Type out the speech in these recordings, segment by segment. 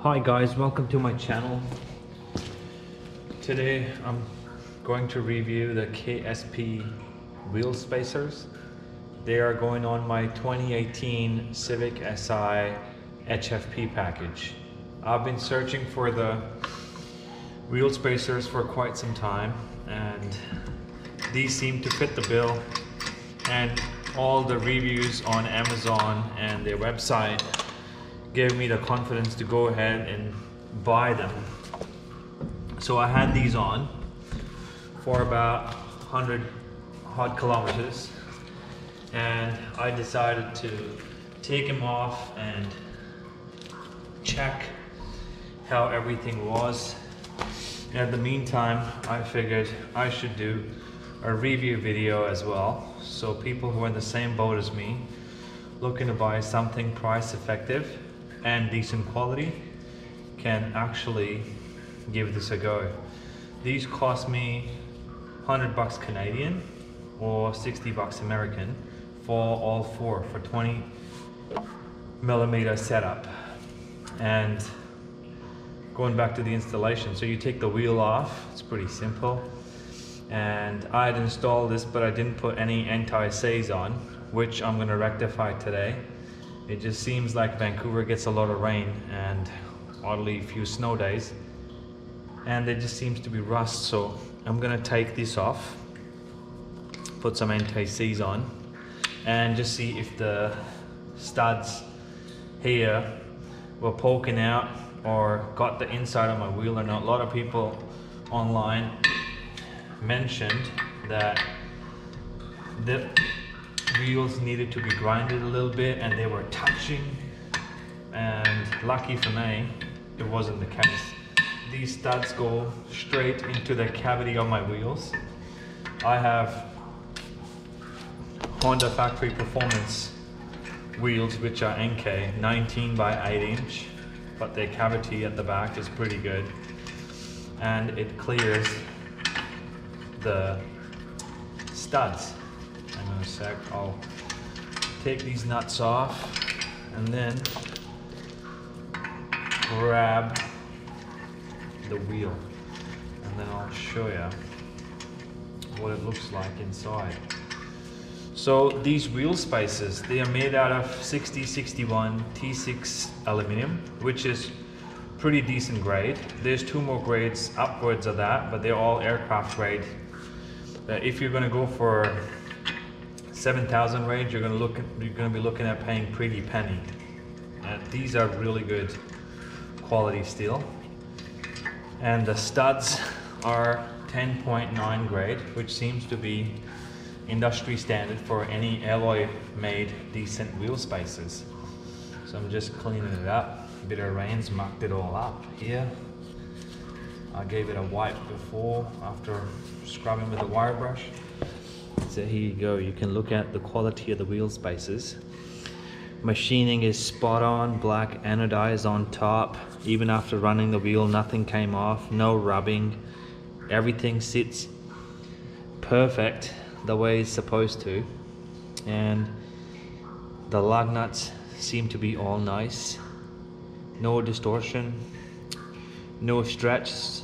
Hi guys, welcome to my channel. Today I'm going to review the KSP wheel spacers. They are going on my 2018 Civic SI HFP package. I've been searching for the wheel spacers for quite some time, and these seem to fit the bill, and all the reviews on Amazon and their website gave me the confidence to go ahead and buy them. So I had these on for about 100 odd kilometers, and I decided to take them off and check how everything was. In the meantime, I figured I should do a review video as well, so people who are in the same boat as me, looking to buy something price effective and decent quality, can actually give this a go. These cost me 100 bucks Canadian or 60 bucks American for all four, for 20 millimeter setup. And going back to the installation, so you take the wheel off, it's pretty simple. And I had installed this, but I didn't put any anti-seize on, which I'm gonna rectify today. It just seems like Vancouver gets a lot of rain and oddly a few snow days, and there just seems to be rust. So I'm gonna take this off, put some anti-seize on, and just see if the studs here were poking out or got the inside of my wheel or not. A lot of people online mentioned that the wheels needed to be grinded a little bit and they were touching, and lucky for me it wasn't the case. These studs go straight into the cavity of my wheels. I have Honda factory performance wheels which are NK 19 by 8 inch, but their cavity at the back is pretty good and it clears the studs. Hang on a sec, I'll take these nuts off and then grab the wheel, and then I'll show you what it looks like inside. So these wheel spacers, they are made out of 6061 T6 aluminum, which is pretty decent grade. There's two more grades upwards of that, but they're all aircraft grade. If you're going to go for 7,000 range, you're going to be looking at paying pretty penny. These are really good quality steel, and the studs are 10.9 grade, which seems to be industry standard for any alloy made decent wheel spacers. So I'm just cleaning it up. A bit of rain's mucked it all up here. I gave it a wipe before, after scrubbing with a wire brush. So here you go, you can look at the quality of the wheel spacers. Machining is spot on, black anodized on top. Even after running the wheel, nothing came off, no rubbing. Everything sits perfect the way it's supposed to. And the lug nuts seem to be all nice. No distortion, no stretch,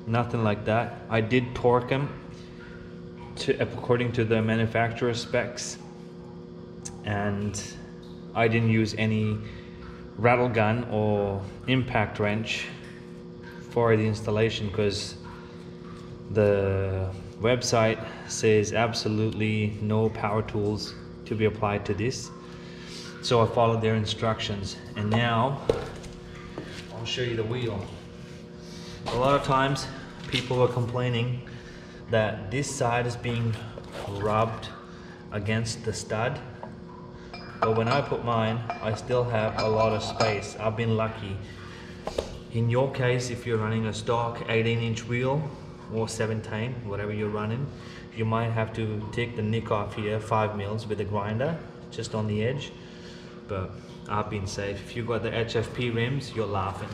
nothing like that. I did torque them according to the manufacturer's specs, and I didn't use any rattle gun or impact wrench for the installation because the website says absolutely no power tools to be applied to this. So I followed their instructions, and now I'll show you the wheel. A lot of times people are complaining that this side is being rubbed against the stud, but when I put mine, I still have a lot of space. I've been lucky. In your case, if you're running a stock 18-inch wheel or 17, whatever you're running, you might have to take the nick off here, 5 mils with a grinder, just on the edge. But I've been safe. If you've got the HFP rims, you're laughing.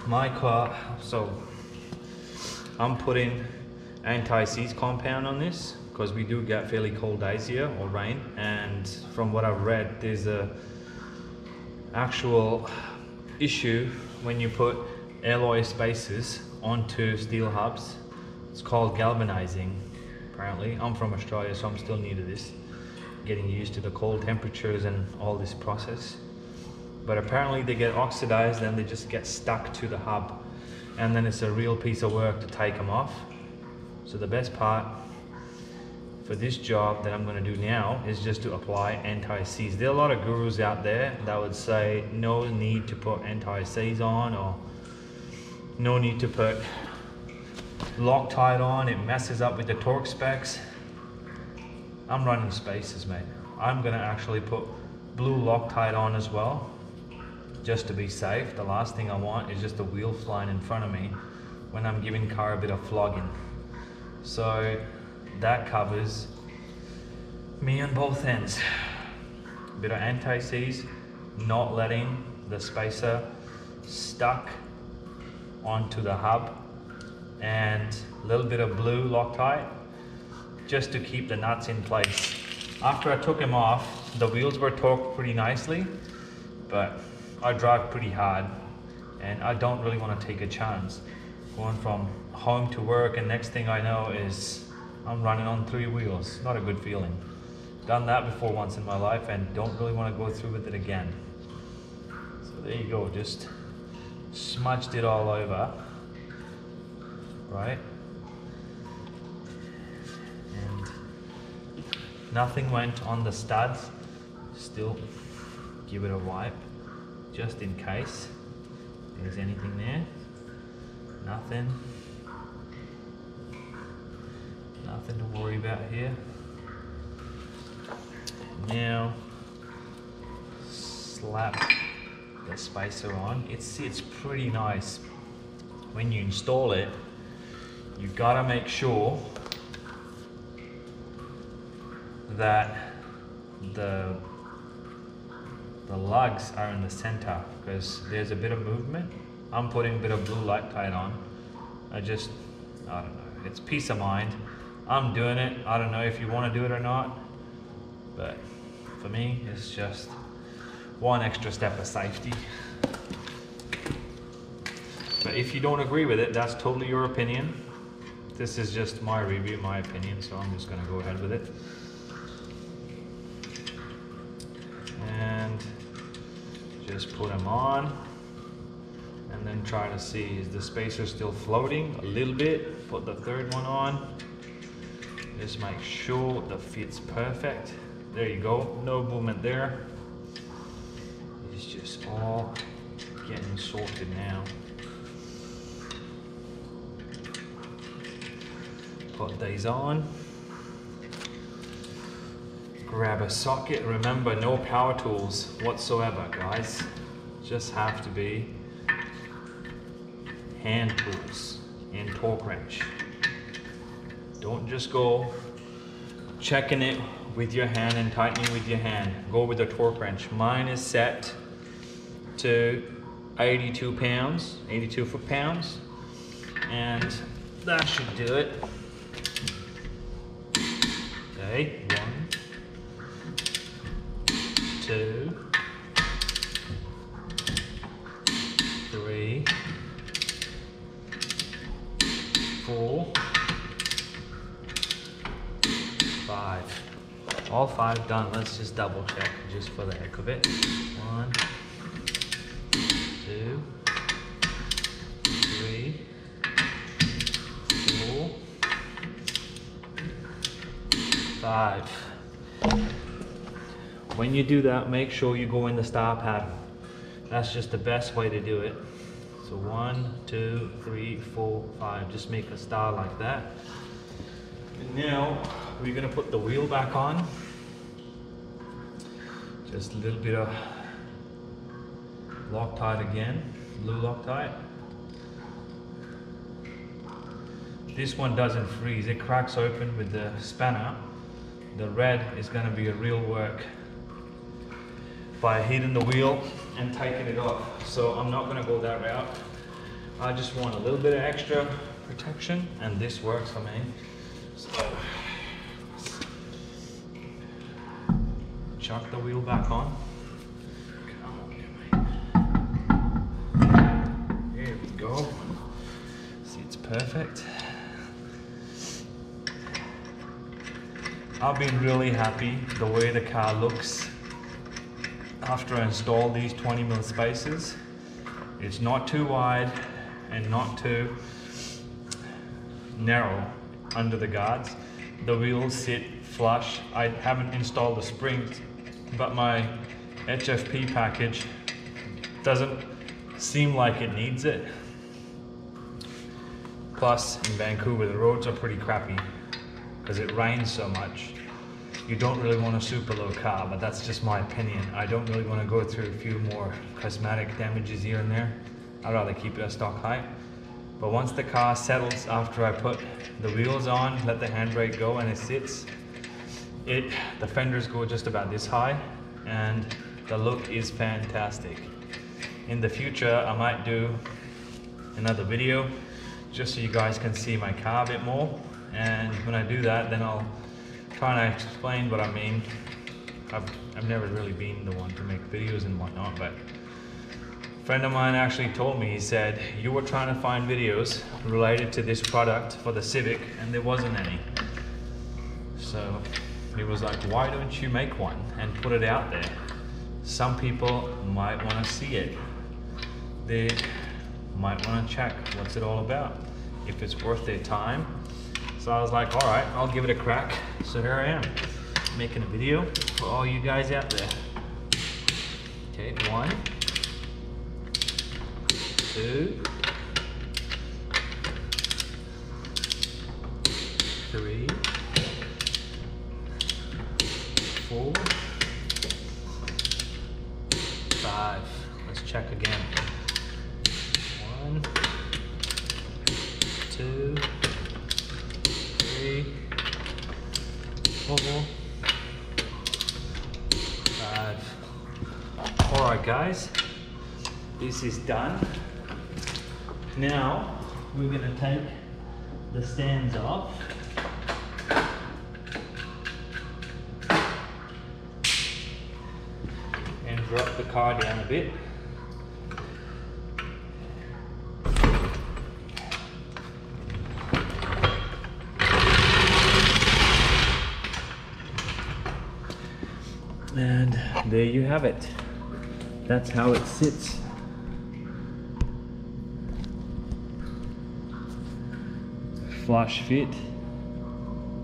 My car, so I'm putting anti-seize compound on this because we do get fairly cold days here, or rain, and from what I've read, there's a actual issue when you put alloy spacers onto steel hubs. It's called galvanizing, apparently. I'm from Australia, so I'm still new to this, getting used to the cold temperatures and all this process. But apparently they get oxidized and they just get stuck to the hub, and then it's a real piece of work to take them off. So the best part for this job that I'm going to do now is just to apply anti-seize. There are a lot of gurus out there that would say no need to put anti-seize on, or no need to put Loctite on, it messes up with the torque specs. I'm running spacers, mate. I'm going to actually put blue Loctite on as well, just to be safe. The last thing I want is just a wheel flying in front of me when I'm giving the car a bit of flogging. So that covers me on both ends. A bit of anti-seize, not letting the spacer stuck onto the hub, and a little bit of blue Loctite just to keep the nuts in place. After I took them off, the wheels were torqued pretty nicely, but I drive pretty hard and I don't really want to take a chance going from home to work, and next thing I know is I'm running on 3 wheels. Not a good feeling. Done that before once in my life and don't really want to go through with it again. So there you go, just smudged it all over, right? And nothing went on the studs. Still give it a wipe just in case there's anything there. Nothing to worry about here. Now slap the spacer on. It sits pretty nice. When you install it, you've got to make sure that the lugs are in the center, because there's a bit of movement. I'm putting a bit of blue Loctite on. I don't know, it's peace of mind. I'm doing it. I don't know if you want to do it or not, but for me, it's just one extra step of safety. But if you don't agree with it, that's totally your opinion. This is just my review, my opinion, so I'm just going to go ahead with it. And just put them on, and then try to see, is the spacer still floating a little bit? Put the third one on. Just make sure the fit's perfect. There you go, no movement there. It's just all getting sorted now. Put these on. Grab a socket. Remember, no power tools whatsoever, guys. Just have to be hand tools and torque wrench. Don't just go checking it with your hand and tightening with your hand. Go with a torque wrench. Mine is set to 82 pounds, 82 foot-pounds, and that should do it. Okay, 1, 2, 3, 4, 5. All 5 done. Let's just double check just for the heck of it. 1, 2, 3, 4, 5. When you do that, make sure you go in the star pattern. That's just the best way to do it. So 1, 2, 3, 4, 5. Just make a star like that. And now we're going to put the wheel back on. Just a little bit of Loctite again, blue Loctite. This one doesn't freeze, it cracks open with the spanner. The red is going to be a real work by heating the wheel and taking it off. So I'm not going to go that route. I just want a little bit of extra protection, and this works for me. So chuck the wheel back on. There we go. See, it's perfect. I've been really happy the way the car looks after I installed these 20mm spacers. It's not too wide and not too narrow under the guards. The wheels sit flush. I haven't installed the springs, but my HFP package doesn't seem like it needs it. Plus, in Vancouver, the roads are pretty crappy because it rains so much. You don't really want a super low car, but that's just my opinion. I don't really want to go through a few more cosmetic damages here and there. I'd rather keep it at stock height. But once the car settles after I put the wheels on, let the handbrake go and it sits, the fenders go just about this high and the look is fantastic. In the future, I might do another video just so you guys can see my car a bit more. And when I do that, then I'll try to explain what I mean. I've never really been the one to make videos and whatnot, but a friend of mine actually told me, he said, you were trying to find videos related to this product for the Civic and there wasn't any. So he was like, why don't you make one and put it out there? Some people might want to see it. They might want to check what's it all about, if it's worth their time. So I was like, all right, I'll give it a crack. So here I am, making a video for all you guys out there. Okay, 1, 2, 3, 4, 5. Let's check again. 1, 2, 3, 4, 5. Alright guys, this is done. Now we're going to take the stands off. And drop the car down a bit. And there you have it. That's how it sits. Flush fit.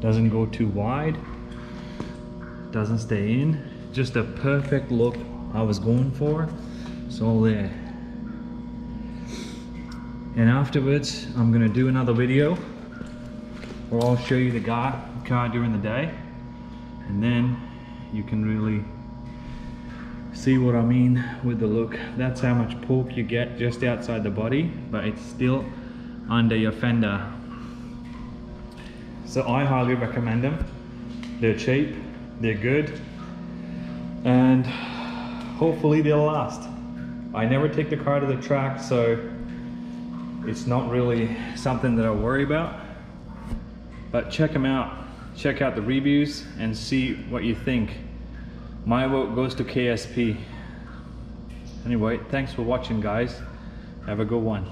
Doesn't go too wide. Doesn't stay in. Just a perfect look I was going for. It's all there. And afterwards, I'm gonna do another video where I'll show you the car during the day. And then you can really see what I mean with the look. That's how much poke you get just outside the body, but it's still under your fender. So I highly recommend them. They're cheap, they're good, and hopefully they'll last. I never take the car to the track, so it's not really something that I worry about. But check them out. Check out the reviews and see what you think. My vote goes to KSP. Anyway, thanks for watching guys. Have a good one.